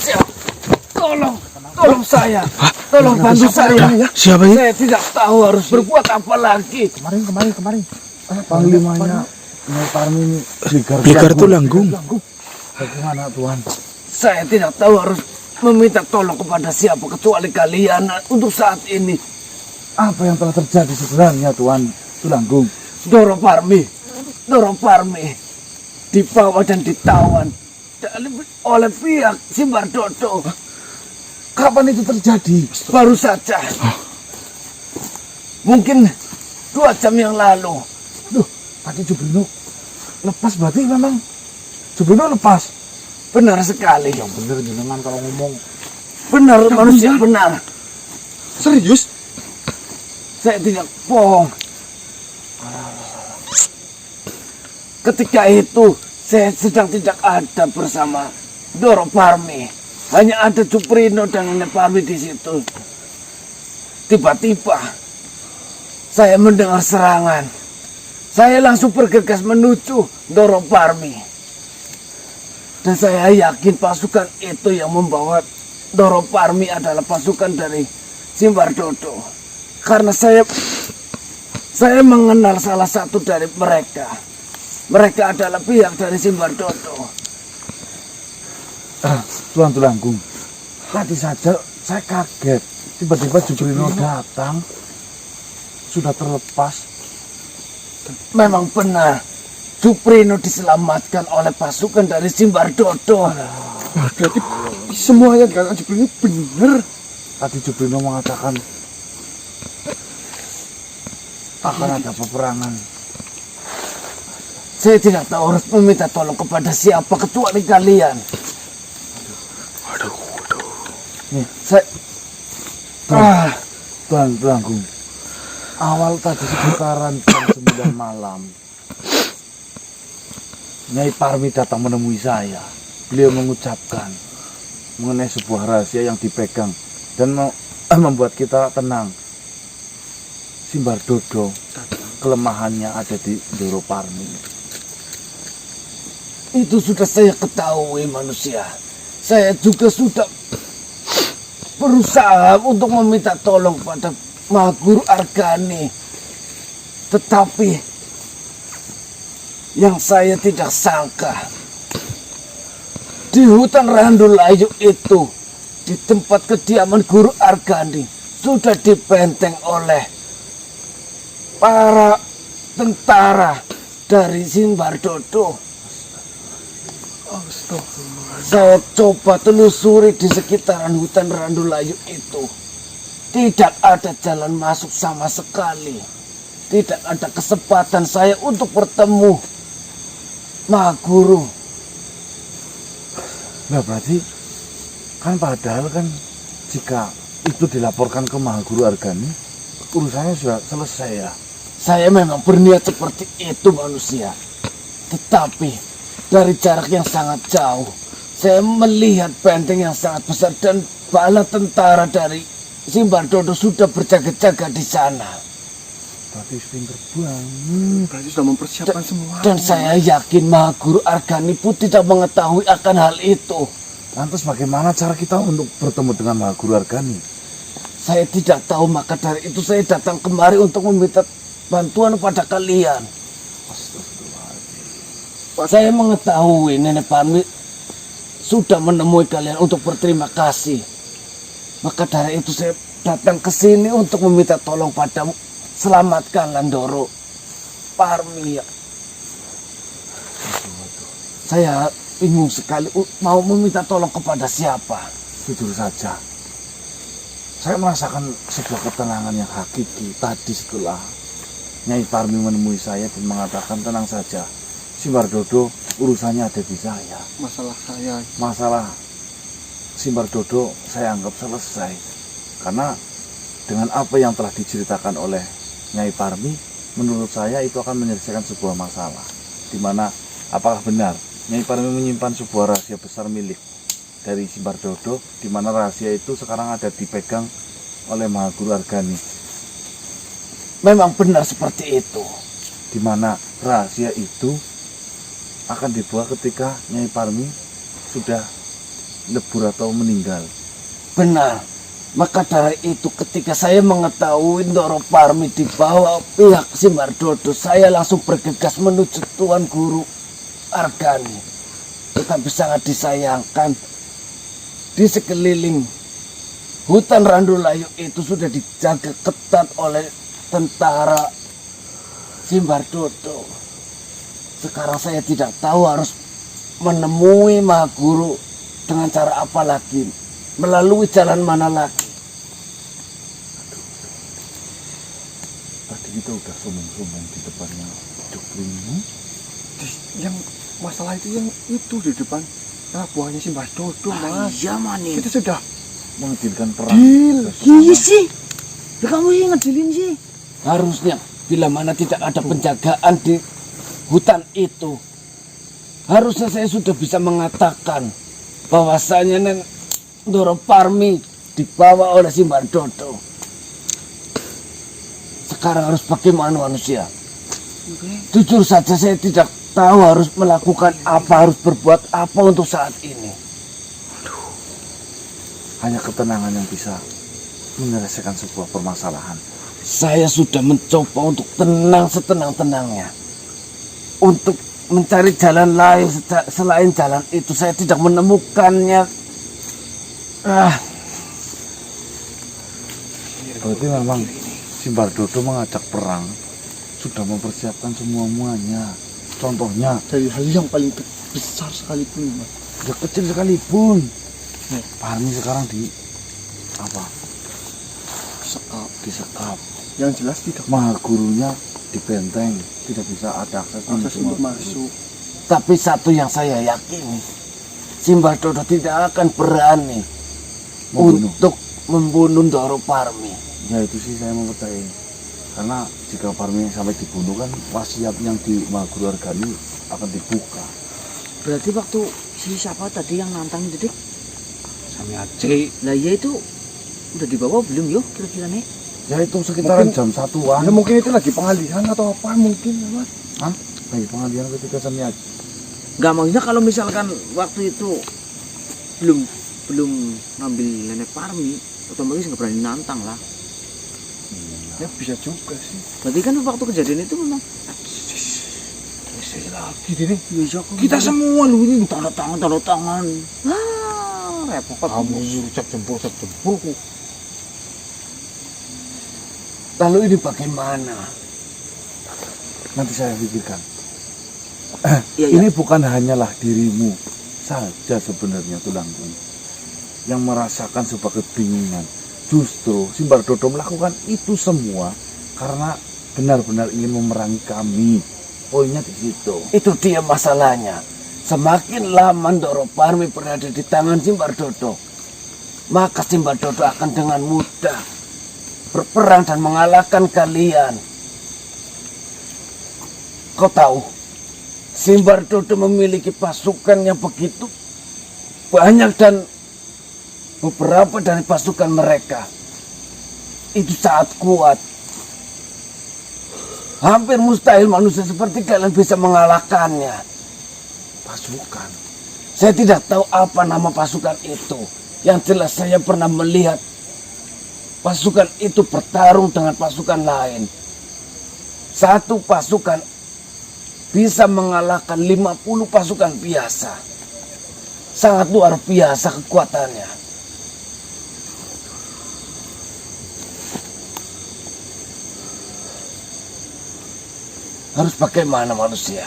Siap. Tolong saya. Tolong bantu saya. Siapa ini? Saya tidak tahu harus berbuat apa lagi. Kemarin. Panglimanya Nyai Parmi ini Bligar Tulanggung. Bagaimana Tuan? Saya tidak tahu harus meminta tolong kepada siapa kecuali kalian untuk saat ini. Apa yang telah terjadi sebenarnya Tuan Tulanggung? Doro Parmi dibawa dan ditawan oleh pihak Simbardodo. Kapan itu terjadi? Baru saja. Mungkin 2 jam yang lalu. Loh, tadi Jubrino lepas berarti memang Jubrino lepas. Benar sekali. Yang bener jenengan kalau ngomong. Benar, manusia benar. Serius? Saya tidak bohong. Ketika itu saya sedang tidak ada bersama Doro Parmi. Hanya ada Juprino dan Nenek Parmi di situ. Tiba-tiba saya mendengar serangan. Saya langsung bergegas menuju Doro Parmi. Dan saya yakin pasukan itu yang membawa Doro Parmi adalah pasukan dari Simbardodo. Karena saya mengenal salah satu dari mereka. Mereka adalah pihak dari Simbardodo. Tuan Tulanggung, tadi saja saya kaget. Tiba-tiba Jubrino datang, sudah terlepas. Memang benar, Juprino diselamatkan oleh pasukan dari Simbardodo. Wah, berarti semuanya dengan Jubrino benar. Tadi Jubrino mengatakan akan ada peperangan. Saya tidak tahu harus meminta tolong kepada siapa kecuali kalian. Waduh. Nih, Saya... Tuan Tulanggung, awal tadi sekitaran jam 9 malam, Nyai Parmi datang menemui saya. Beliau mengucapkan mengenai sebuah rahasia yang dipegang dan membuat kita tenang. Simbardodo kelemahannya ada di Doro Parmi. Itu sudah saya ketahui manusia. Saya juga sudah berusaha untuk meminta tolong pada Mahaguru Argani. Tetapi yang saya tidak sangka, di hutan Randulayu itu, di tempat kediaman Guru Argani, sudah dibenteng oleh para tentara dari Simbardodo. Saya coba telusuri di sekitaran hutan Randulayu itu. Tidak ada jalan masuk sama sekali. Tidak ada kesempatan saya untuk bertemu Mahaguru. Nah berarti kan padahal kan jika itu dilaporkan ke Mahaguru Argani, urusannya sudah selesai ya. Saya memang berniat seperti itu manusia. Tetapi dari jarak yang sangat jauh, saya melihat benteng yang sangat besar dan bala tentara dari Simbardodo sudah berjaga-jaga di sana. Berarti pinter banget. Berarti sudah mempersiapkan semua. Dan saya yakin Mahaguru Argani pun tidak mengetahui akan hal itu. Lantas bagaimana cara kita untuk bertemu dengan Mahaguru Argani? Saya tidak tahu, maka dari itu saya datang kemari untuk meminta bantuan pada kalian. Saya mengetahui Nenek Parmi sudah menemui kalian untuk berterima kasih. Maka dari itu saya datang ke sini untuk meminta tolong padamu. Selamatkanlah Doro Parmi. Saya bingung sekali mau meminta tolong kepada siapa. Jujur saja, saya merasakan sebuah ketenangan yang hakiki tadi setelah Nyai Parmi menemui saya dan mengatakan tenang saja. Simbardodo urusannya ada di saya. Masalah Simbardodo saya anggap selesai. Karena dengan apa yang telah diceritakan oleh Nyai Parmi, menurut saya itu akan menyelesaikan sebuah masalah. Dimana apakah benar Nyai Parmi menyimpan sebuah rahasia besar milik dari Simbardodo, dimana rahasia itu sekarang ada dipegang oleh Mahaguru Argani. Memang benar seperti itu. Dimana rahasia itu akan dibuat ketika Nyai Parmi sudah lebur atau meninggal. Benar. Maka dari itu ketika saya mengetahui Ndoro Parmi dibawa pihak Simbardodo, saya langsung bergegas menuju Tuan Guru Argani. Tetapi sangat disayangkan, di sekeliling hutan Randulayu itu sudah dijaga ketat oleh tentara Simbardodo. Sekarang saya tidak tahu harus menemui Mahaguru dengan cara apa lagi, melalui jalan mana lagi. Tadi kita udah sombong-sombong di depannya Jogling. Yang masalah itu yang itu di depan buahnya si Mbak Dodo, Mas. Iya, Mani. Kita sudah Menghadirkan perang. deal. Iya sih. Lah kamu yang ngedelin sih. Harusnya bila mana tidak ada penjagaan di hutan itu, harusnya saya sudah bisa mengatakan bahwasanya Ndoro Parmi dibawa oleh Simbardodo. Sekarang harus bagaimana manusia? Jujur saja saya tidak tahu harus melakukan apa, harus berbuat apa untuk saat ini. Hanya ketenangan yang bisa menyelesaikan sebuah permasalahan. Saya sudah mencoba untuk tenang setenang-tenangnya. Untuk mencari jalan lain selain jalan itu, saya tidak menemukannya. Berarti memang Simbardodo mengajak perang, sudah mempersiapkan semuanya. Contohnya, Dari hal yang paling besar sekalipun, Mas. ya kecil sekalipun. Parmi sekarang di apa? Sekap. Disekap. Yang jelas tidak Mahagurunya di benteng, tidak bisa ada akses akses menuju untuk masuk. Tapi satu yang saya yakini, Simbardodo tidak akan berani Membunuh. untuk membunuh Ndoro Parmi. Ya itu sih saya mempercayai. Karena jika Parmi sampai dibunuh kan wasiat yang di Mahaguru Argani akan dibuka. Berarti waktu si siapa tadi yang nantang itu, Dik? Sami Aceh. Lah iya itu udah dibawa belum yo kira-kira nih? Ya itu sekitaran Mungkin- jam 1-an. Ya mungkin itu lagi pengalihan atau apa mungkin, Mas. Hah? Lagi pengalihan ketika Sami Aceh. Enggak, maksudnya kalau misalkan waktu itu belum ngambil nenek Parmi, otomatis nggak berani nantang lah. Ya bisa juga sih. Berarti kan waktu kejadian itu memang Saya lagi ini. iya kok. Kita semua lu ini tanda tangan. Repot. Kamu ucap jempol ku. Lalu ini bagaimana? Nanti saya pikirkan. Iya, Ini bukan hanyalah dirimu saja sebenarnya tulangku yang merasakan sebuah kebingungan. Justru Simbardodo melakukan itu semua karena benar-benar ingin memerangi kami. Poinnya di situ. Itu dia masalahnya. Semakin lama Ndoro Parmi berada di tangan Simbardodo, maka Simbardodo akan dengan mudah berperang dan mengalahkan kalian. Kau tahu, Simbardodo memiliki pasukan yang begitu banyak dan beberapa dari pasukan mereka itu sangat kuat. Hampir mustahil manusia seperti kalian bisa mengalahkannya. Pasukan. Saya tidak tahu apa nama pasukan itu. Yang jelas saya pernah melihat pasukan itu bertarung dengan pasukan lain. Satu pasukan bisa mengalahkan 50 pasukan biasa. Sangat luar biasa kekuatannya. Harus bagaimana manusia?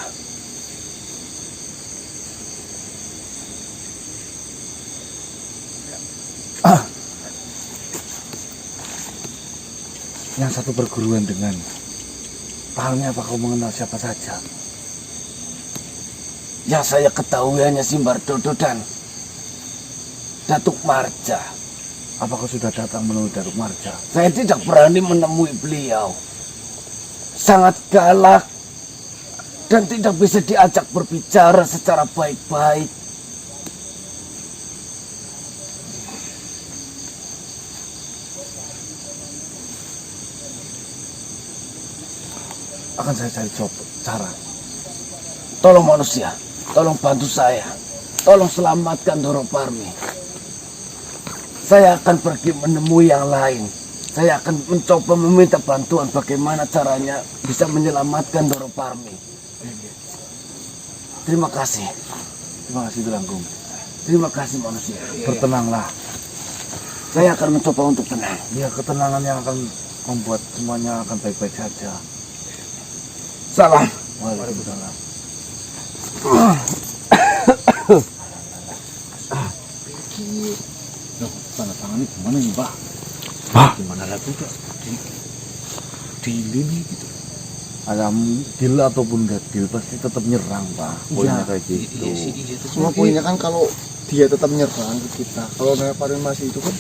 Yang satu perguruan dengan Parmi, apa kau mengenal siapa saja? Yang saya ketahui hanya Simbardodo dan Datuk Marja. Apa kau sudah datang menemui Datuk Marja? Saya tidak berani menemui beliau. Sangat galak dan tidak bisa diajak berbicara secara baik-baik. Akan saya cari cara. Tolong manusia, tolong bantu saya. Tolong selamatkan Ndoro Parmi. saya akan pergi menemui yang lain. Saya akan mencoba meminta bantuan bagaimana caranya bisa menyelamatkan Doro Parmi. Terima kasih. Terima kasih Tulanggung. Terima kasih manusia. Bertenanglah. Saya akan mencoba untuk tenang. Ya, ketenangan yang akan membuat semuanya akan baik-baik saja. Salam. Waalaikumsalam. Loh, tanda tangan ini gimana nih, Pak? Pak. Gimana lagi, Pak? Di ini gitu. Ayam deal ataupun gak deal pasti tetap nyerang, Pak. Poinnya kayak gitu. Semua poinnya kan kalau dia tetap nyerang ke kita, kalau Nenek Parmi masih itu kan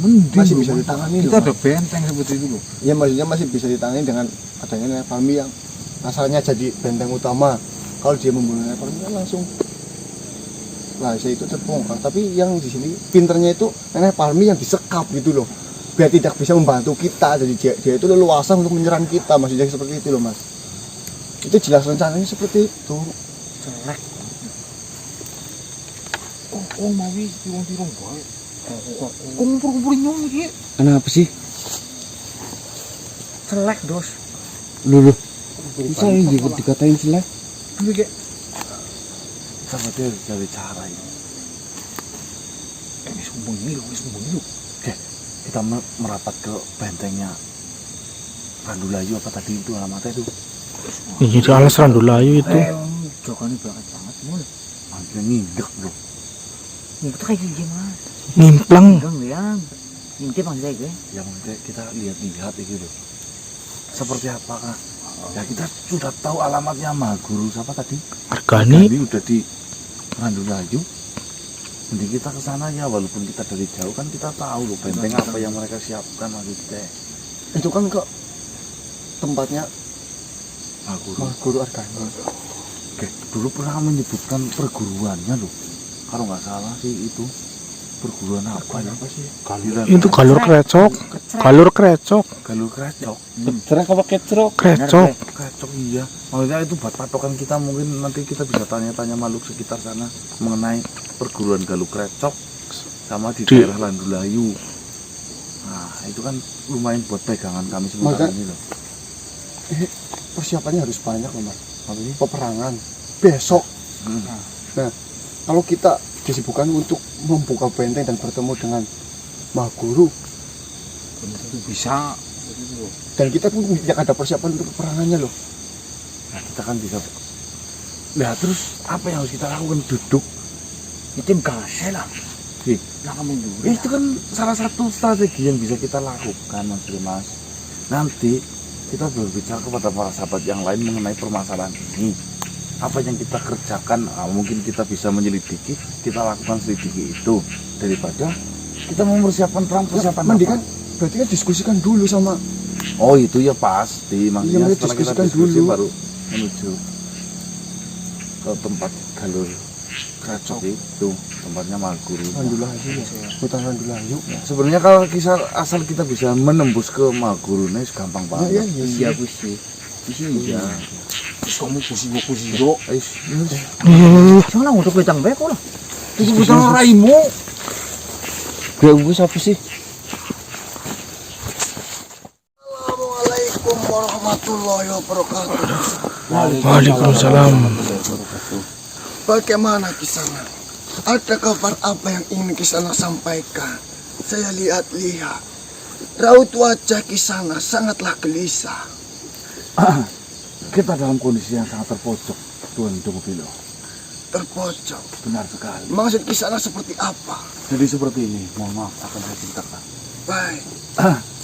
Mending masih loh, bisa Pak. ditangani Kita loh, ada benteng seperti itu loh. ya maksudnya masih bisa ditangani dengan adanya Nenek Parmi yang asalnya jadi benteng utama. Kalau dia membunuh Nenek Parmi kan langsung rahasia itu terbongkar. Tapi yang di sini pinternya itu Nenek Parmi yang disekap gitu loh, biar tidak bisa membantu kita. Jadi dia itu leluasa untuk menyerang kita, maksudnya seperti itu loh mas. Itu jelas rencananya seperti itu. Celek. Oh, mau tirung baik. Kumpul-kumpul nyong iki. Kenapa sih? Celek, Dos. Lulu. Bisa dikatain selek? Dulu kayak Kita berarti harus cari cara ini. wis sembunyi lu. Oke, kita merapat ke bentengnya Randulayu apa tadi itu alamatnya itu. Ini di alas Randulayu itu. Jokane banget mul. Hampir ngindek loh. Itu kayak gini mas. Nimplang. Enggak yang. Intip maksudnya gue. Yang kita lihat-lihat itu loh. Seperti apakah? Ya kita sudah tahu alamatnya Mahaguru siapa tadi? Argani. Ini udah di Randulayu. Mending kita ke sana ya, walaupun kita dari jauh kan kita tahu loh benteng apa yang mereka siapkan maksudnya. Itu kan ke tempatnya Mahaguru. Guru Argani. Oke, dulu pernah menyebutkan perguruannya loh. Kalau nggak salah sih itu perguruan apa ya? Apa sih? Galiran. Itu galur krecok. Galur krecok. Galur krecok. Cerek apa kecrok? Krecok. Krecok iya. Maksudnya itu buat patokan kita, mungkin nanti kita bisa tanya-tanya makhluk sekitar sana mengenai perguruan Galur Krecok sama di Di- daerah Randulayu. Nah, itu kan lumayan buat pegangan kami sementara Maka- ini loh. Persiapannya harus banyak loh mas. Apa ini? Peperangan besok. Hmm. Nah, kalau kita disibukkan untuk membuka benteng dan bertemu dengan Mahaguru, Itu bisa. dan kita pun tidak ada persiapan untuk peperangannya loh. Nah, kita kan bisa. Nah, terus apa yang harus kita lakukan? Duduk. Itu gas lah. Ih, Nah kamu dulu. itu kan salah satu strategi yang bisa kita lakukan, Mas. Nanti kita berbicara kepada para sahabat yang lain mengenai permasalahan ini. Apa yang kita kerjakan, mungkin kita bisa menyelidiki, kita lakukan selidiki itu daripada kita mempersiapkan perang persiapan Mending apa? kan berarti kan diskusikan dulu sama Oh itu ya pasti, maksudnya Iya, setelah kita diskusikan diskusi dulu. baru menuju ke tempat Galur Krecok itu, tempatnya Mahaguru. Randulayu, hutan Randulayu. Sebenarnya kalau kisah asal kita bisa menembus ke Mahaguru ini gampang banget. Iya sih. Iya. Kamu pusing dok. Iya. Jangan untuk kita beko lah. Itu bukan raimu. Gak gue siapa sih? Assalamualaikum warahmatullahi wabarakatuh. Waalaikumsalam. Bagaimana Kisana? Ada kabar apa yang ingin Kisana sampaikan? Saya lihat-lihat raut wajah Kisana sangatlah gelisah. Kita dalam kondisi yang sangat terpojok, Tuan Dongopilo. Terpojok. Benar sekali. Maksud Kisana seperti apa? Jadi seperti ini, mohon maaf akan saya ceritakan. Baik.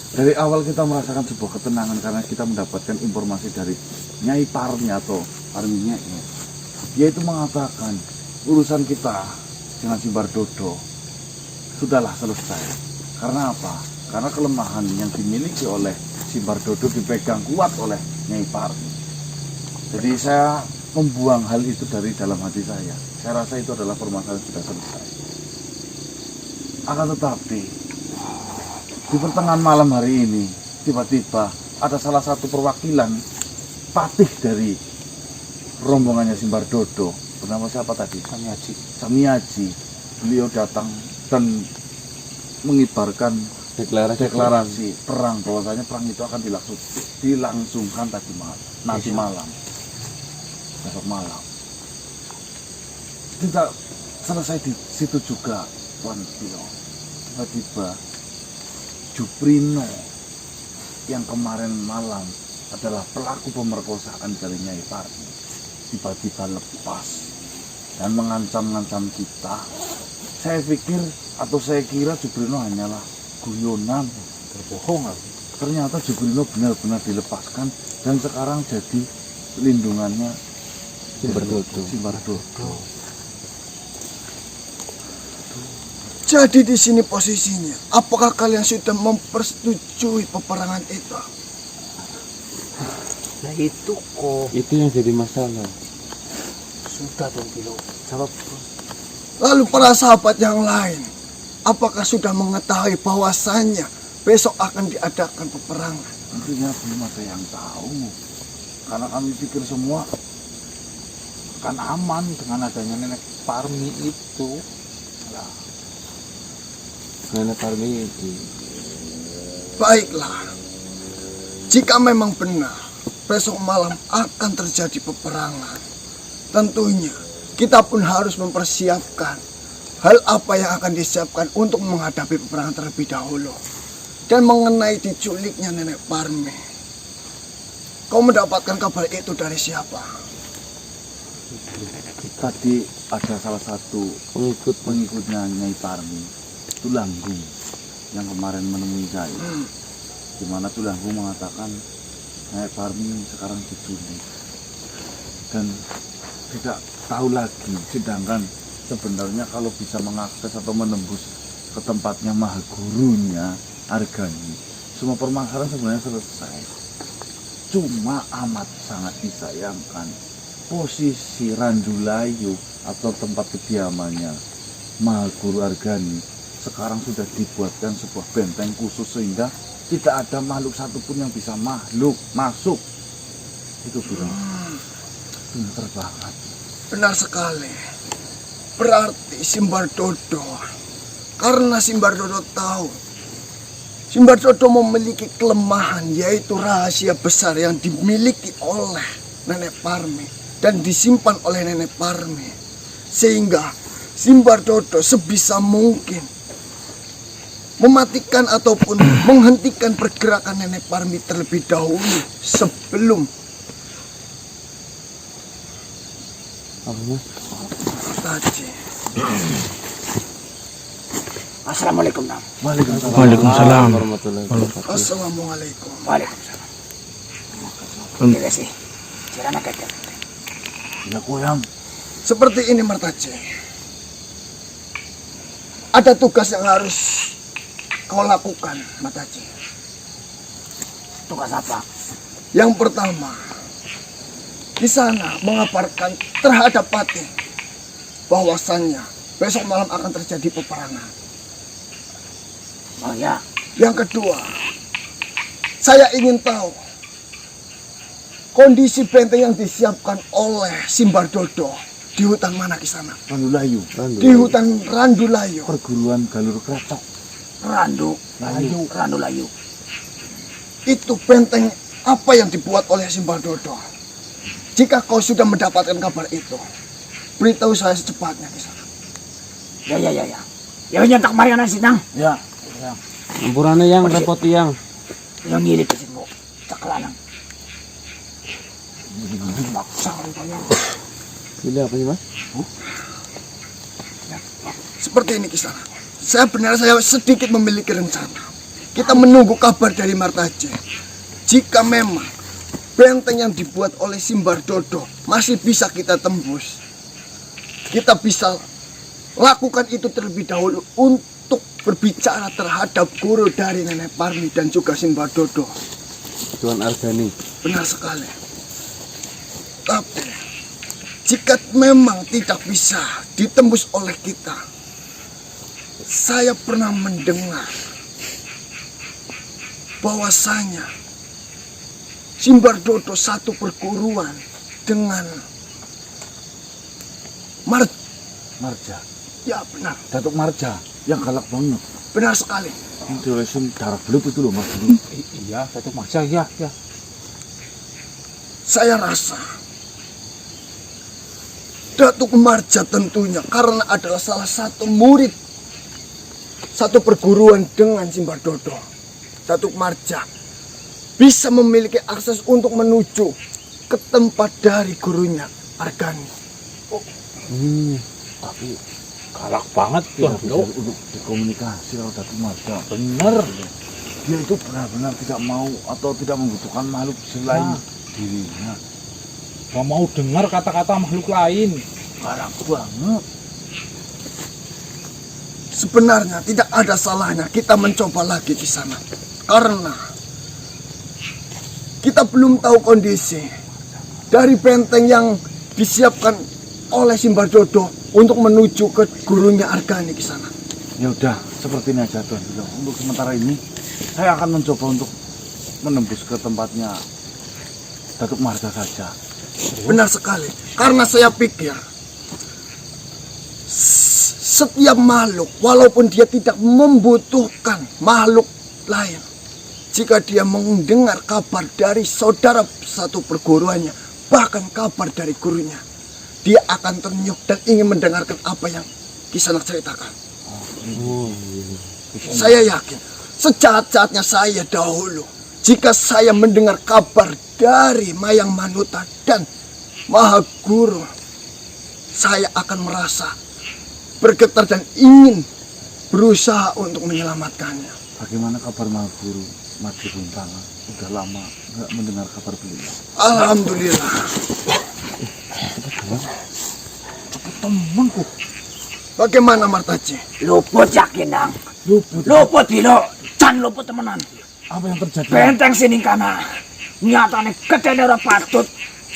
Dari awal kita merasakan sebuah ketenangan karena kita mendapatkan informasi dari Nyai Parmi atau Parmi Nyai. Dia itu mengatakan urusan kita dengan si Bardodo sudahlah selesai. Karena apa? Karena kelemahan yang dimiliki oleh si Bardodo dipegang kuat oleh Nyai Parmi. Jadi saya membuang hal itu dari dalam hati saya. Saya rasa itu adalah permasalahan sudah selesai. Akan tetapi di pertengahan malam hari ini tiba-tiba ada salah satu perwakilan patih dari rombongannya Simbardodo, bernama siapa tadi? Samiaji. Beliau datang dan mengibarkan deklarasi perang, bahwasanya perang itu akan dilangsungkan nanti malam, besok malam. Tidak selesai di situ juga, Tuan Pio. Tiba-tiba Juprino yang kemarin malam adalah pelaku pemerkosaan dari Nyai Parmi tiba-tiba lepas dan mengancam-ngancam kita. Saya pikir atau saya kira Jubrino hanyalah guyonan, berbohong. Ternyata Jubrino benar-benar dilepaskan dan sekarang jadi lindungannya Simbardodo. Jadi di sini posisinya, apakah kalian sudah mempersetujui peperangan itu? Nah itu kok. itu yang jadi masalah. Sudah dong Pilo. Jawab. Lalu para sahabat yang lain, apakah sudah mengetahui bahwasannya besok akan diadakan peperangan? Tentunya belum ada yang tahu, karena kami pikir semua akan aman dengan adanya Nenek Parmi itu. Nenek Parmi itu Baiklah, jika memang benar besok malam akan terjadi peperangan, tentunya kita pun harus mempersiapkan hal apa yang akan disiapkan untuk menghadapi peperangan terlebih dahulu. Dan mengenai diculiknya Nenek Parmi, kau mendapatkan kabar itu dari siapa? Tadi ada salah satu pengikutnya Nyai Parmi, Tulanggung, yang kemarin menemui saya, di mana Tulanggung mengatakan Nyai Parmi sekarang diculik dan tidak tahu lagi. Sedangkan sebenarnya kalau bisa mengakses atau menembus ke tempatnya Mahagurunya Argani, semua permasalahan sebenarnya selesai. Cuma amat sangat disayangkan posisi Randulayu atau tempat kediamannya Mahaguru Argani sekarang sudah dibuatkan sebuah benteng khusus sehingga tidak ada makhluk satupun yang bisa masuk. Itu bilang pinter banget. Benar sekali. Berarti Simbardodo, karena Simbardodo tahu Simbardodo memiliki kelemahan, yaitu rahasia besar yang dimiliki oleh Nenek Parmi dan disimpan oleh Nenek Parmi, sehingga Simbardodo sebisa mungkin mematikan ataupun menghentikan pergerakan Nenek Parmi terlebih dahulu sebelum tadi. Assalamualaikum Nam. Waalaikumsalam. Assalamualaikum. Waalaikumsalam. Terima kasih. Silakan kakek. Ya Koyam, Seperti ini Martace. Ada tugas yang harus kau lakukan, Martace. Tugas apa? Yang pertama, di sana mengabarkan terhadap Patih bahwasannya besok malam akan terjadi peperangan. Oh ya. Yang kedua, saya ingin tahu kondisi benteng yang disiapkan oleh Simbardodo di hutan mana di sana? Randulayu, Di hutan Randulayu. perguruan Galur Kretok. Randulayu. Itu benteng apa yang dibuat oleh Simbardodo? Jika kau sudah mendapatkan kabar itu, beritahu saya secepatnya di sana. Ya. Ya nyentak Mariana Sinang. Ya, Ampurane yang repot yang Yang ngilit ke sini. Caklanang. Maksa rupanya. ini apa sih Mas? Seperti ini kisah. Saya sedikit memiliki rencana. Kita menunggu kabar dari Martace. Jika memang benteng yang dibuat oleh Simbardodo masih bisa kita tembus, kita bisa lakukan itu terlebih dahulu untuk berbicara terhadap guru dari Nenek Parmi dan juga Simbardodo. Tuan Argani. Benar sekali. Tapi jika memang tidak bisa ditembus oleh kita, saya pernah mendengar bahwasanya Simbardodo satu perguruan dengan Marja, ya benar, Datuk Marja yang galak banget. Benar sekali. Yang diolesin darah belut itu loh Mas Guru. Iya, Datuk Marja, iya. Saya rasa Datuk Marja tentunya karena adalah salah satu murid satu perguruan dengan Simbardodo. Datuk Marja bisa memiliki akses untuk menuju ke tempat dari gurunya Argani. Tapi Galak banget tidak tuh, bisa Dok. untuk dikomunikasi kalau Datuk Marja. Bener. Dia itu benar-benar tidak mau atau tidak membutuhkan makhluk selain dirinya. Gak mau dengar kata-kata makhluk lain. Galak banget. Sebenarnya tidak ada salahnya kita mencoba lagi di sana. Karena kita belum tahu kondisi dari benteng yang disiapkan oleh Simbardodo untuk menuju ke gurunya Argani di sana. Ya udah, seperti ini aja Tuan. Untuk sementara ini saya akan mencoba untuk menembus ke tempatnya Datuk Marja saja. Benar sekali. Karena saya pikir setiap makhluk, walaupun dia tidak membutuhkan makhluk lain, jika dia mendengar kabar dari saudara satu perguruannya, bahkan kabar dari gurunya, dia akan ternyuk dan ingin mendengarkan apa yang Kisanak ceritakan. Saya yakin, sejahat-jahatnya saya dahulu, jika saya mendengar kabar dari Mayang Manuta dan Mahaguru, saya akan merasa bergetar dan ingin berusaha untuk menyelamatkannya. Bagaimana kabar Mahaguru Madi Buntangan? Udah lama nggak mendengar kabar beliau. Alhamdulillah. Temanku Bagaimana Martaji? Luput yakin nang. luput. Luput Bilo. Can luput temenan. Apa yang terjadi? Benteng sini kana. Nyatane gede ora patut.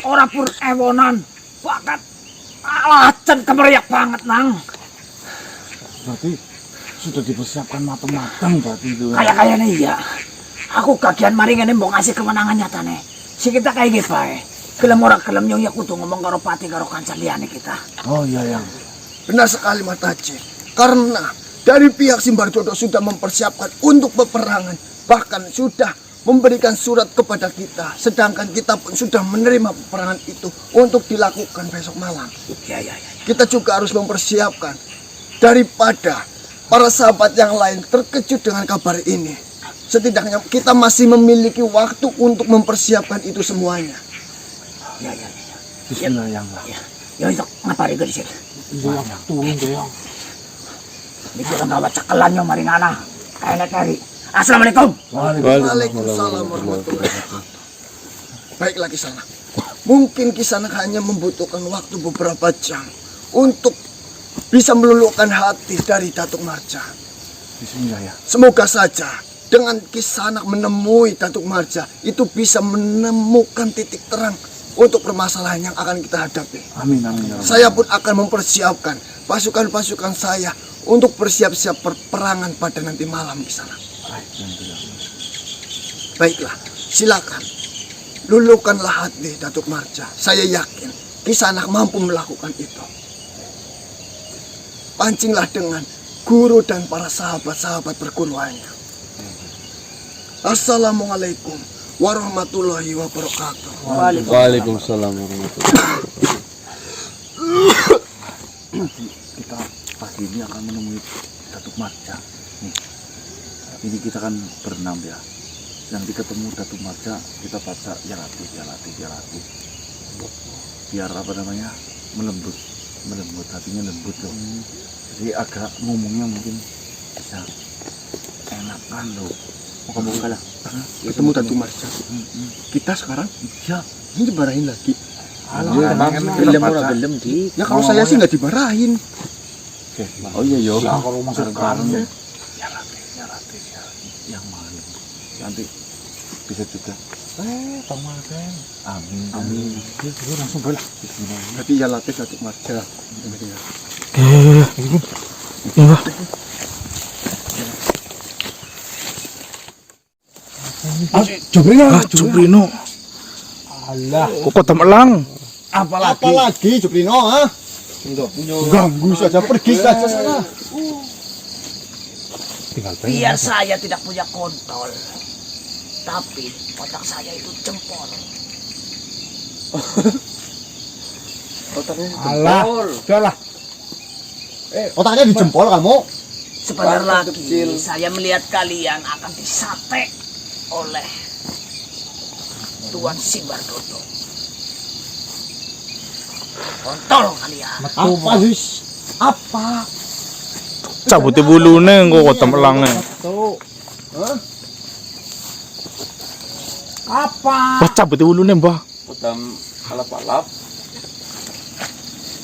Ora pur ewonan. Bakat alacan kemeriak banget nang. Berarti sudah dipersiapkan matang-matang berarti itu. Kayak-kayaknya iya. Aku kagian mari ngene mbok ngasih kemenangan nyatane. Si kita kayak gitu bae. Gelem ora gelem nyong ya kudu ngomong karo pati karo kanca liyane kita. Oh iya yang. Benar sekali Martaji. Karena dari pihak Simbardodo sudah mempersiapkan untuk peperangan. Bahkan sudah memberikan surat kepada kita. Sedangkan kita pun sudah menerima peperangan itu untuk dilakukan besok malam. Ya. Kita juga harus mempersiapkan daripada para sahabat yang lain terkejut dengan kabar ini. Setidaknya kita masih memiliki waktu untuk mempersiapkan itu semuanya. Ya. Bismillah yang lah. Ya itu ngapari ke disini. Iya, turun deh yang. Mikir bawa cekelan yang mari ngana. Kayak kari. Assalamualaikum. Waalaikumsalam warahmatullahi wabarakatuh. Baiklah Kisanak. Mungkin Kisanak hanya membutuhkan waktu beberapa jam untuk bisa meluluhkan hati dari Datuk Marja. Bismillah ya. Semoga saja dengan Kisanak menemui Datuk Marja itu bisa menemukan titik terang untuk permasalahan yang akan kita hadapi. Amin amin ya Rabbal. Saya pun akan mempersiapkan pasukan-pasukan saya untuk bersiap-siap perperangan pada nanti malam di sana. Baik, ya. Baiklah, silakan. Luluhkanlah hati Datuk Marja. Saya yakin Kisanak mampu melakukan itu. Pancinglah dengan guru dan para sahabat-sahabat perguruannya. Assalamualaikum warahmatullahi wabarakatuh. Waalaikumsalam warahmatullahi wabarakatuh. Kita pagi ini akan menemui Datuk Marja. Nih, ini kita kan berenam ya. Nanti ketemu Datuk Marja, kita baca ya latih. Biar apa namanya melembut hatinya lembut loh. Jadi agak ngomongnya mungkin bisa enakan loh. Moga-moga lah ketemu Datuk Marja. Kita sekarang Iya. ini dibarahin lagi. Gelem ora gelem di. Ya kalau saya sih nggak dibarahin. Oh iya yo. Kalau masuk karena ya latih yang malu. Nanti bisa juga. Tamaten. Amin. Dia langsung balik. Berarti ya latih Datuk Marja. Jobrino. Alah, kok kota Melang. Apalagi Jubrino, ha? Ganggu saja, pergi saja sana. Tinggal Biar saya tidak punya kontol, tapi otak saya itu jempol. Otaknya Alah, udahlah. Otaknya di jempol kamu. Sebentar Bangsa lagi kecil. saya melihat kalian akan disate oleh Tuan Simbardodo. Kontol kalian. Apa Yus? Apa? Cabuti bulune engko kok tempelange. Tuh. Hah? Apa? Wah, cabuti bulune, Mbah. Utam alap-alap.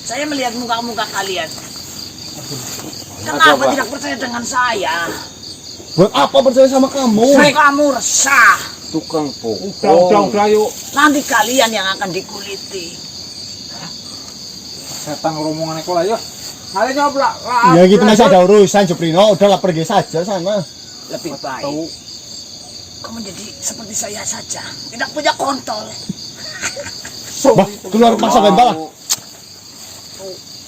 Saya melihat muka-muka kalian. Kenapa Apa? tidak percaya dengan saya? Buat apa percaya sama kamu? Kamu resah. Tukang Udah, yuk. Nanti kalian yang akan dikuliti. Setan romongan kok lah, yuk. Mari nyoba lah. Ya gitu masih ada urusan Juprino, udahlah pergi saja sana. Lebih baik kamu jadi seperti saya saja, tidak punya kontol. Bah, keluar paksa bembala.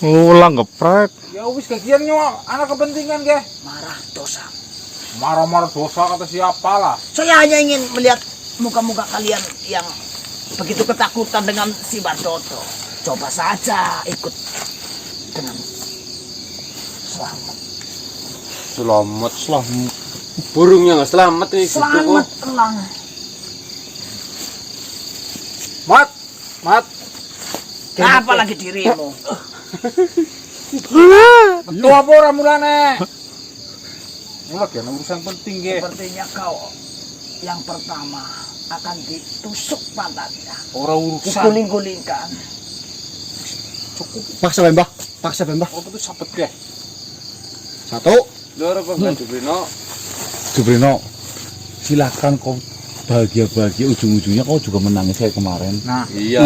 Ulang geprek. Ya wis gagian nyok, anak kepentingan ke. Marah dosa. Marah-marah dosa kata siapa lah. Saya hanya ingin melihat muka-muka kalian yang begitu ketakutan dengan si Bardodo. Coba saja ikut dengan selamat. Selamat. Burungnya nggak selamat nih. Selamat elang. Mat. Apa lagi dirimu? Betul apa orang mulane? Mulai ya, urusan penting ke. Sepertinya kau yang pertama akan ditusuk pantatnya. Orang urusan. Diguling-gulingkan. Paksa bembah, paksa bembah. Apa tuh sapet ke? Satu. Luar apa enggak Jubrino? Jubrino, silakan kau bahagia-bahagia, ujung-ujungnya kau juga menangis kayak kemarin. Nah, Iya.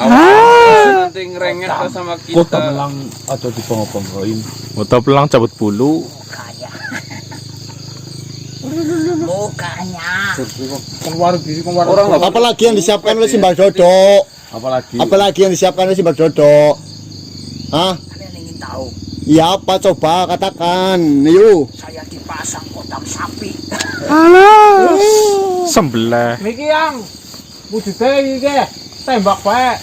Awas nanti ngerengek sama Kau kita. temelang atau dipongok-pongkoin. Foto pelang cabut bulu. Mukanya. Mukanya. keluar. Orang nggak Apalagi yang disiapkan oleh Simbah Dodo? Apalagi Apalagi yang disiapkan oleh Simbah Dodo? Hah? Kalian ingin tahu? Iya apa coba katakan, yuk. Saya dipasang kotak sapi. Sembelih. Niki yang wujudnya iki ke. Tembak bae.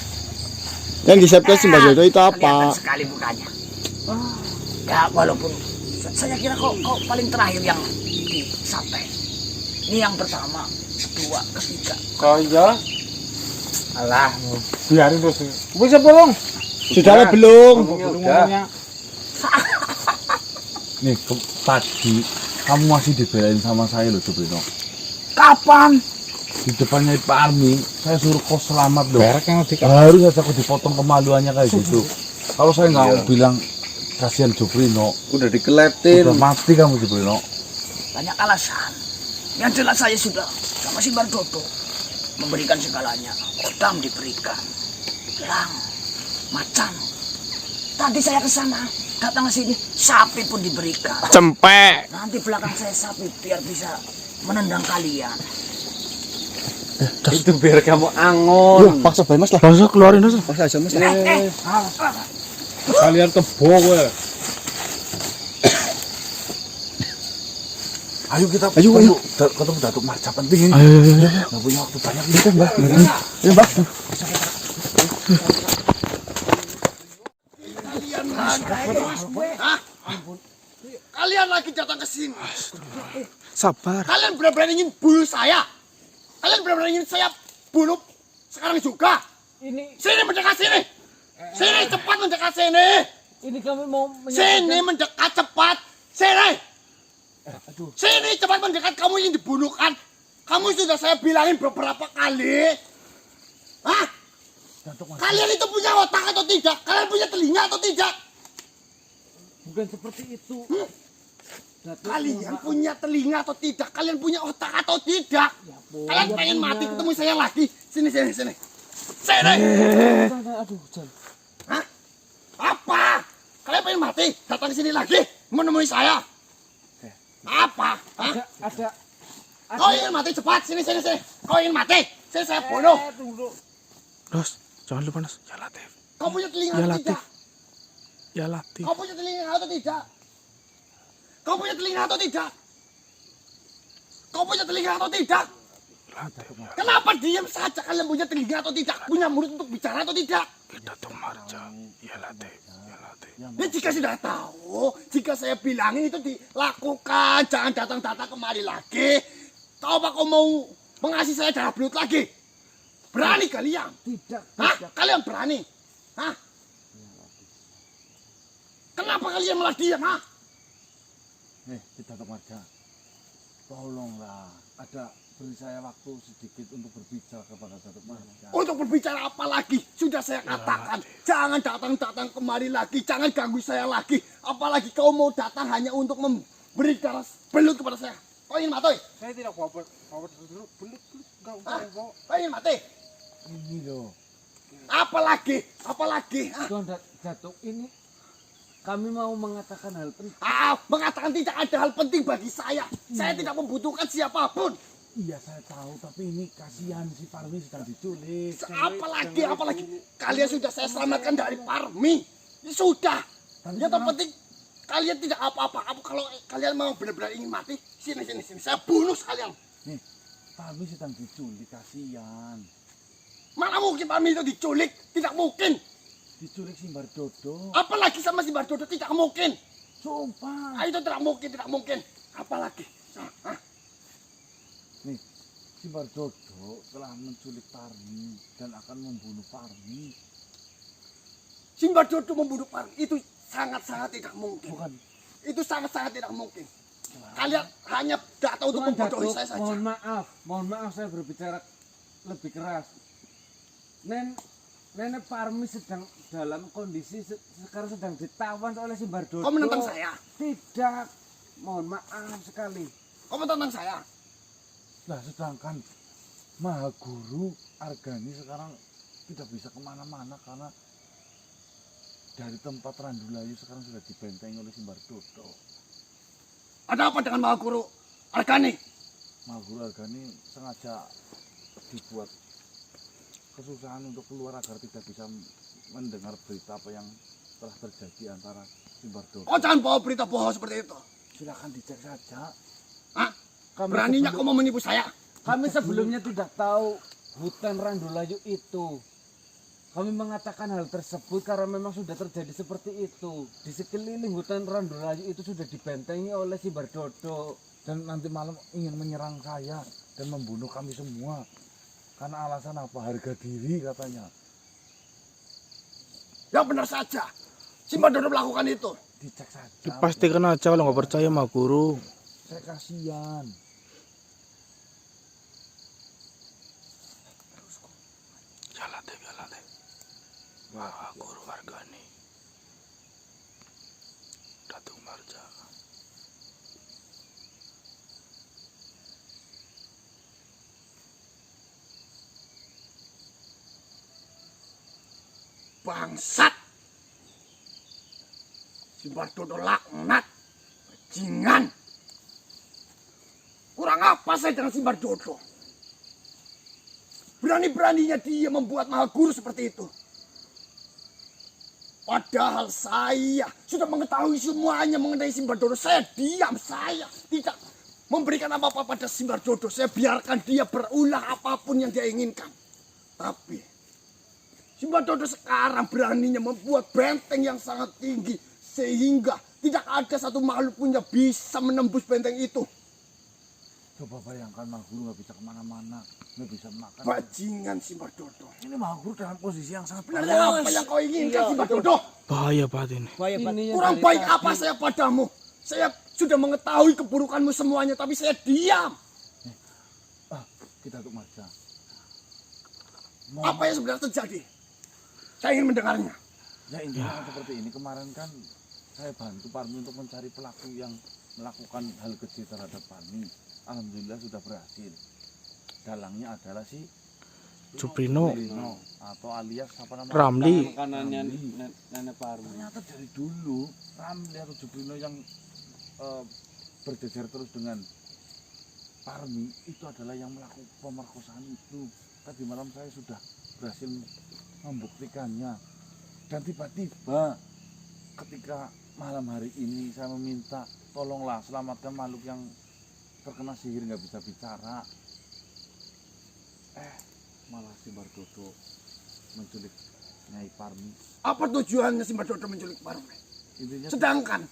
Yang disiapkan Simbah Dodo itu Kelihatan apa? sekali mukanya. Ya walaupun saya kira kau paling terakhir yang di sate. Ini yang pertama, kedua, ketiga. kaya. Alah, biarin terus. Bisa bolong. Sudah lah belum? Udah. nih tadi kamu masih dibelain sama saya loh Jubrino. Kapan? Di depannya Pak Armi, saya suruh kau selamat dong. Berek yang Harus aja aku dipotong kemaluannya kayak gitu. Kalau saya nggak mau bilang kasihan Jubrino, Udah dikeletin. udah mati kamu Jubrino. Banyak alasan. Yang jelas saya sudah sama si Bardodo memberikan segalanya. Kodam diberikan, gelang, macan. Tadi saya ke sana, datang ke sini, sapi pun diberikan. Cempek. Nanti belakang saya sapi biar bisa menendang kalian. Itu biar kamu angon. Yuk, paksa bae Mas lah. Langsung keluarin aja. Paksa aja Mas. kalian tebo gue. Ayo kita Ayo. ketemu Datuk Marca penting ini. Ayo. Nggak punya waktu banyak nih kan Mbak. Ya, Mbak. Kalian lagi datang ke sini. Sabar. Kalian benar-benar ingin bunuh saya. Kalian benar-benar ingin saya bunuh sekarang juga. Sini mendekat sini. Sini cepat mendekat sini. Ini kami mau Sini mendekat cepat. Sini. Sini cepat mendekat, kamu ingin dibunuh kan? Kamu sudah saya bilangin beberapa kali. Hah? Kalian itu punya otak atau tidak? Kalian punya telinga atau tidak? bukan seperti itu. Kalian punya telinga atau tidak? Kalian punya otak atau tidak? Kalian pengen mati ketemu saya lagi? Sini, sini, sini. Sini. Hah? Apa? Kalian pengen mati? Datang ke sini lagi menemui saya? Apa? Hah? Ada Kau ingin mati cepat? Sini, sini, sini. Kau ingin mati? Sini saya bunuh. Terus, jangan lupa Nas. Ya Latif. Kau punya telinga Ya, atau Latif. tidak? Ya Latif. Kau punya telinga atau tidak? Kau punya telinga atau tidak? Kau punya telinga atau tidak? Kenapa diam saja? Kalian punya telinga atau tidak? Punya mulut untuk bicara atau tidak? Kita tuh marja. Ya Latif. Ya Latif. Ya jika sudah tahu, jika saya bilangin itu dilakukan, jangan datang-datang kemari lagi. Tahu apa kau mau mengasih saya darah belut lagi? Berani kalian? Tidak, Hah? tidak. Kalian berani? Hah? Kenapa kalian malah diam? Hah? Kita Datuk Marja, tolonglah, beri saya waktu sedikit untuk berbicara kepada Datuk Marja. Untuk berbicara apa lagi? Sudah saya katakan, jangan datang-datang kemari lagi, jangan ganggu saya lagi. Apalagi kau mau datang hanya untuk memberi darah belut kepada saya. Kau ingin mati? Saya tidak bawa dulu. Belut. Enggak usah Hah? yang bawa. Kau ingin mati? Ini loh, Apalagi? Hah? Tuan Datuk, ini kami mau mengatakan hal penting. Mengatakan tidak ada hal penting bagi saya. Saya tidak membutuhkan siapapun. iya saya tahu, tapi ini kasihan si Parmi sedang diculik. Apalagi. Kalian sudah saya selamatkan dari Parmi. Ya sudah. Yang terpenting kalian tidak apa-apa. Kalau kalian mau benar-benar ingin mati, sini. Saya bunuh sekalian. Nih, Parmi sedang diculik, kasihan. Mana mungkin Parmi itu diculik? Tidak mungkin. Diculik Simbar Dodo. Apalagi sama si Bardodo, tidak mungkin. Sumpah. Itu tidak mungkin. Apalagi. Hah? Nih, Simbar Dodo telah menculik Parmi dan akan membunuh Parmi. Si Bardodo membunuh Parmi itu sangat-sangat tidak mungkin. Bukan. Itu sangat-sangat tidak mungkin. Kalian hanya datang untuk Tuan membodohi Datuk, saya saja. mohon maaf saya berbicara lebih keras. Nenek Parmi sedang dalam kondisi sekarang sedang ditawan oleh si Bardodo. Kau menentang saya? Tidak. Mohon maaf sekali. Kau menentang saya? Nah, sedangkan Mahaguru Argani sekarang tidak bisa kemana-mana karena dari tempat Randulayu sekarang sudah dibentengi oleh Simbar Dodo. Ada apa dengan Mahaguru Argani? Mahaguru Argani sengaja dibuat kesusahan untuk keluar agar tidak bisa mendengar berita apa yang telah terjadi antara Simbar Dodo. Kau jangan bawa berita bohong seperti itu. Silakan dicek saja. Hah? Beraninya kau mau menipu saya? Kami sebelumnya tidak tahu hutan Randulayu itu. Kami mengatakan hal tersebut karena memang sudah terjadi seperti itu. Di sekeliling hutan Randulayu itu sudah dibentengi oleh si Bardodo. Dan nanti malam ingin menyerang saya dan membunuh kami semua. Karena alasan apa? Harga diri katanya. Ya benar saja. Si Bardodo melakukan itu. Dicek saja. Dipastikan aja kalau nggak percaya sama guru. Saya kasihan. Ya Latif. Wah, guru Argani. Datuk Marja. Bangsat. Si Bardodo laknat. Bajingan. Kurang apa saya dengan si Bardodo? Berani-beraninya dia membuat Mahaguru seperti itu. Padahal saya sudah mengetahui semuanya mengenai Simbar Dodo. Saya diam, saya tidak memberikan apa-apa pada Simbar Dodo. Saya biarkan dia berulah apapun yang dia inginkan. Tapi Simbar Dodo sekarang beraninya membuat benteng yang sangat tinggi. Sehingga tidak ada satu makhluk pun yang bisa menembus benteng itu. Coba bayangkan Mahaguru nggak bisa kemana-mana, nggak bisa makan. Bajingan Simbar Dodo. Ini Mahaguru dalam posisi yang sangat Benar apa yang kau inginkan Simbar Dodo? Bahaya banget ini. Ini yang Kurang dari baik tadi. apa saya padamu? Saya sudah mengetahui keburukanmu semuanya, tapi saya diam. Kita untuk Marja. Apa yang sebenarnya terjadi? Saya ingin mendengarnya. Ya intinya kan seperti ini. Kemarin kan saya bantu Parmi untuk mencari pelaku yang melakukan hal keji terhadap Parmi. Alhamdulillah sudah berhasil. Dalangnya adalah si Juprino. Atau alias apa namanya? Ramli. Makanannya Nenek Parmi. Ternyata dari dulu Ramli atau Juprino yang berjejer terus dengan Parmi itu adalah yang melakukan pemerkosaan itu. Tadi malam saya sudah berhasil membuktikannya. Dan tiba-tiba ketika malam hari ini saya meminta tolonglah selamatkan makhluk yang terkena sihir nggak bisa bicara, malah si Bardodo menculik Nyai Parmi. Apa tujuannya si Bardodo menculik Parmi? Intinya Sedangkan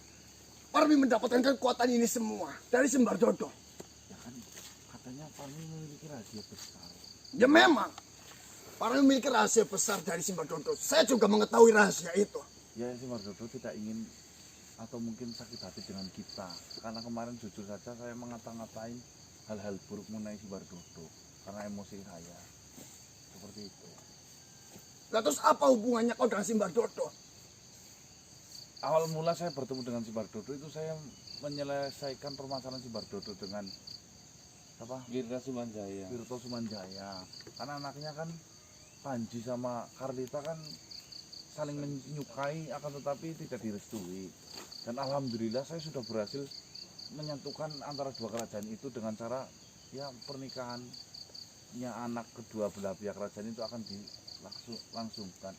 Parmi mendapatkan kekuatan ini semua dari si Bardodo. ya kan katanya Parmi memiliki rahasia besar. Ya memang Parmi memiliki rahasia besar dari si Bardodo. Saya juga mengetahui rahasia itu. Ya si Bardodo tidak ingin atau mungkin sakit hati dengan kita, karena kemarin jujur saja saya ngata-ngatain hal-hal buruk mengenai si Bardodo karena emosi saya seperti itu. Nah, terus apa hubungannya kau dengan si Bardodo? Awal mula saya bertemu dengan si Bardodo itu saya menyelesaikan permasalahan si Bardodo dengan apa? Wirta Sumanjaya. Wirto Sumanjaya. Karena anaknya kan Panji sama Karlita kan saling menyukai akan tetapi tidak direstui. Dan alhamdulillah saya sudah berhasil menyatukan antara dua kerajaan itu dengan cara ya pernikahannya anak kedua belah pihak kerajaan itu akan dilangsungkan.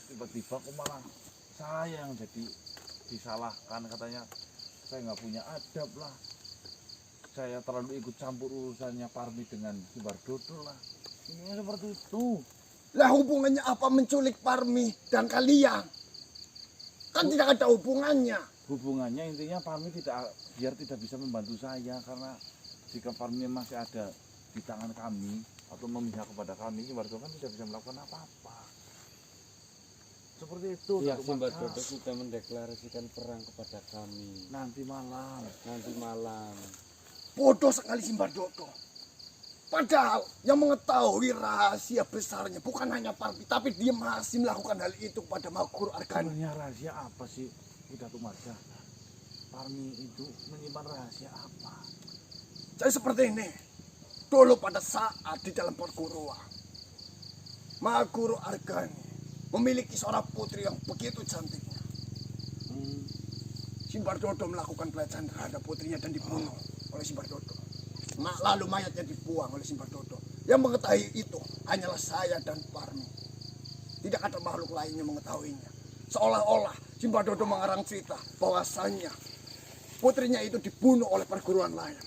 Tiba-tiba kok malah saya yang jadi disalahkan, katanya saya nggak punya adab lah, saya terlalu ikut campur urusannya Parmi dengan si Bardodo lah. Ini seperti itu. Lah hubungannya apa menculik Parmi dan kalian? Kan tidak ada hubungannya. Hubungannya intinya Parmi biar tidak bisa membantu saya, karena jika Parmi masih ada di tangan kami atau memihak kepada kami, si Bardodo kan tidak bisa melakukan apa-apa. Seperti itu. Ya, Satu si Maka. Bardodo sudah mendeklarasikan perang kepada kami. Nanti malam. Nanti malam. Bodoh sekali si Bardodo. Padahal yang mengetahui rahasia besarnya bukan hanya Parmi, tapi dia masih melakukan hal itu pada Mahguru Argani. Sebenarnya rahasia apa sih Pidato Marga? Parmi itu menyimpan rahasia apa? Jadi seperti ini. Dulu pada saat di dalam perguruan, Mahguru Argani memiliki seorang putri yang begitu cantiknya. Si Bardodo melakukan pelecehan terhadap putrinya dan dibunuh oleh si Bardodo. Lalu mayatnya dibuang oleh si Bardodo. Yang mengetahui itu hanyalah saya dan Parmi. Tidak ada makhluk lainnya mengetahuinya. Seolah-olah si Bardodo mengarang cerita bahwasannya putrinya itu dibunuh oleh perguruan lain.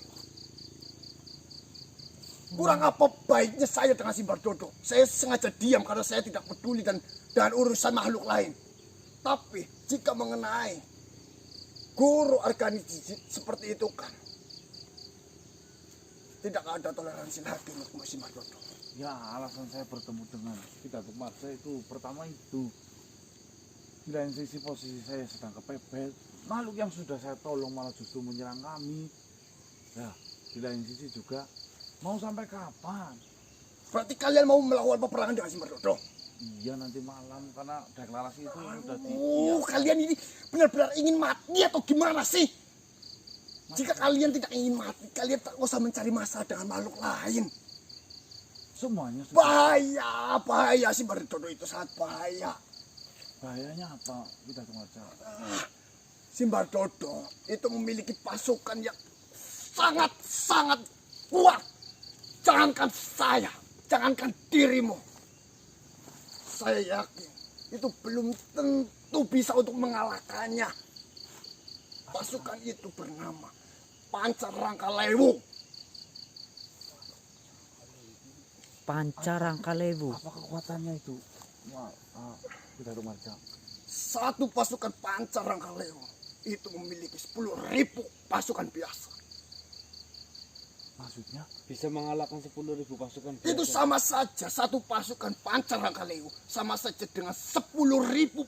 Kurang apa baiknya saya dengan si Bardodo? Saya sengaja diam karena saya tidak peduli dengan urusan makhluk lain. Tapi jika mengenai Guru Argani seperti itu kan, tidak ada toleransi lagi untuk si Bardodo. Ya, alasan saya bertemu dengan Pidato Marga itu pertama itu. Di lain sisi posisi saya sedang kepepet. Makhluk yang sudah saya tolong malah justru menyerang kami. Ya, di lain sisi juga mau sampai kapan? Berarti kalian mau melakukan peperangan dengan si Bardodo? Iya, nanti malam karena deklarasi itu sudah Kalian ini benar-benar ingin mati atau gimana sih? Jika kalian tidak ingin mati, kalian tak usah mencari masalah dengan makhluk lain. semuanya sudah. Bahaya si Bardodo itu sangat bahaya. Bahayanya apa? Pidato Marga? Si Bardodo itu memiliki pasukan yang sangat-sangat kuat. Jangankan saya, jangankan dirimu. Saya yakin itu belum tentu bisa untuk mengalahkannya. Pasukan itu bernama Pancarangkalewu. Pancarangkalewu. Apa kekuatannya itu? Pidato Marga. Satu pasukan Pancarangkalewu itu memiliki 10.000 pasukan biasa. Maksudnya? Bisa mengalahkan 10.000 pasukan biasa. Itu sama saja satu pasukan Pancarangkalewu sama saja dengan 10.000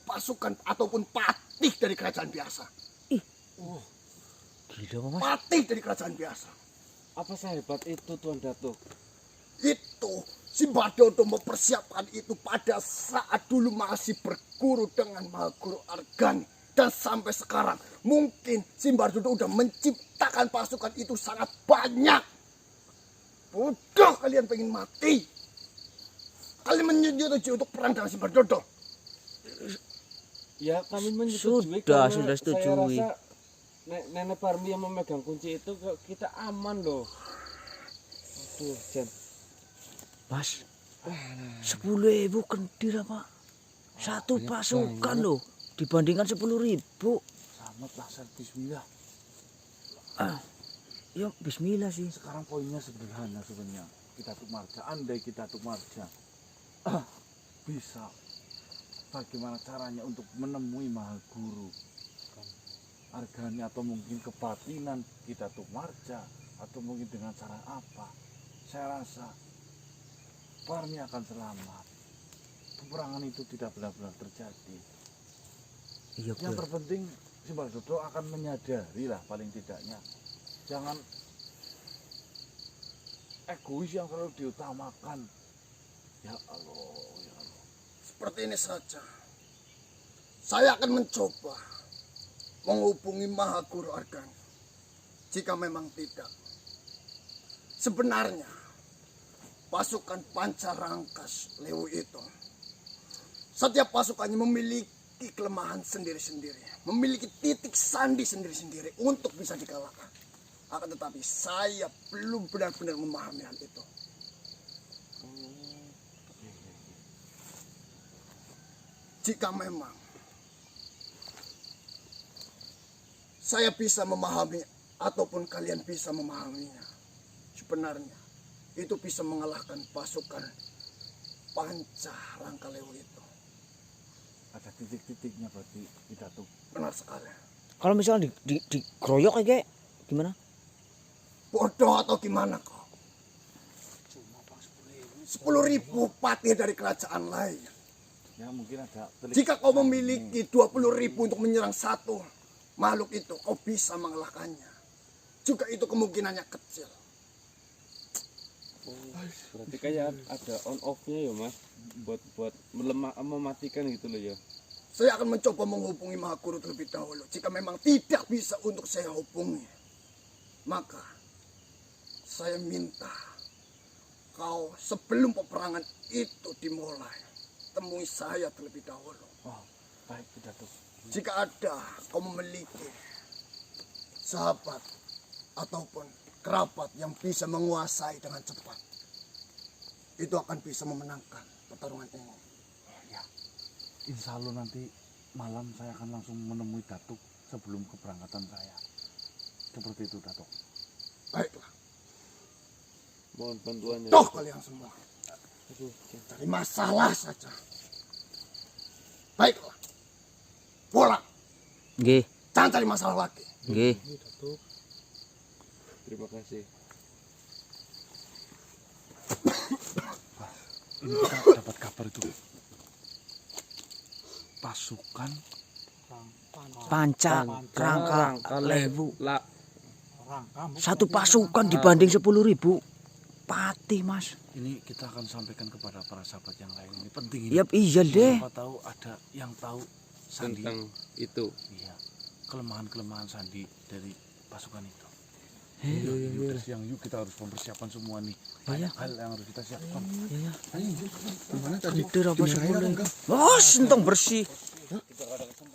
pasukan ataupun patih dari kerajaan biasa. Gila, Mas. Patih dari kerajaan biasa. Apa sehebat itu, Tuan Datuk? Itu si Bardodo mempersiapkan itu pada saat dulu masih berguru dengan Mahguru Argani. Dan sampai sekarang mungkin si Bardodo udah menciptakan pasukan itu sangat banyak. Bodoh kalian pengen mati. Kalian menyetujui untuk perang dengan si Bardodo? Ya, kami menyetujui. Sudah karena setujui. Saya rasa Nenek Parmi yang memegang kunci itu kita aman loh. Aduh, Jan. Mas, 10.000 kendir apa? Satu pasukan loh. dibandingkan 10.000. Selamatlah Sel, bismillah. Ya bismillah sih. Sekarang poinnya sederhana sebenarnya. Kita Tuk Marja, andai kita Tuk Marja bisa, bagaimana caranya untuk menemui Maha Guru Argani, atau mungkin kebatinan kita Tuk Marja, atau mungkin dengan cara apa, saya rasa Parmi akan selamat. Peperangan itu tidak benar-benar terjadi. Iya, Yang terpenting Simbah Dodo akan menyadari lah, paling tidaknya jangan egois yang selalu diutamakan. Ya Allah, ya Allah. Seperti ini saja. Saya akan mencoba menghubungi Maha Guru Argani. Jika memang tidak, sebenarnya pasukan Pancarangkas Lewu itu, setiap pasukannya memiliki kelemahan sendiri-sendiri, memiliki titik sandi sendiri-sendiri untuk bisa dikalahkan. Akan tetapi saya belum benar-benar memahami hal itu. Jika memang saya bisa memahami ataupun kalian bisa memahaminya, sebenarnya itu bisa mengalahkan pasukan Pancarangkalewu itu. Ada titik-titiknya berarti kita tuh. Benar sekali. Kalau misalnya dikeroyok kayak gimana? Bodoh atau gimana kau? 10.000 patih dari kerajaan lain. Ya mungkin ada Jika kau memiliki 20.000 untuk menyerang satu makhluk itu, kau bisa mengalahkannya. Juga itu kemungkinannya kecil. Berarti kayak ada on off-nya ya Mas, buat mematikan gitu loh ya. Saya akan mencoba menghubungi Maha Guru terlebih dahulu. Jika memang tidak bisa untuk saya hubungi, maka saya minta kau sebelum peperangan itu dimulai, temui saya terlebih dahulu. Oh, baik kita tuh. Jika ada kau memiliki sahabat ataupun kerabat yang bisa menguasai dengan cepat, itu akan bisa memenangkan pertarungan ini. Ya, insya Allah nanti malam saya akan langsung menemui Datuk sebelum keberangkatan saya. Seperti itu Datuk. Baiklah. Mohon bantuannya. Toh kalian semua Aduh, cari masalah saja. Baiklah. Pulang. Nggih, Jangan cari masalah lagi. nggih. terima kasih. Ini kita dapat kabar itu. Pasukan Pancarangkalewu. Lah, Satu pasukan dibanding 10.000 patih, Mas. ini kita akan sampaikan kepada para sahabat yang lain. Ini penting ini. Yap, iya deh. Siapa tahu ada yang tahu sandi. tentang itu. Iya. Kelemahan-kelemahan sandi dari pasukan itu. Yuk, yuk kita harus mempersiapkan semua nih. Banyak hal yang harus kita siapkan. Iya. Gimana tadi? Gendir apa Dimarahin atau 10.000? enggak? Oh, sentong bersih. Kita ada kesempatan.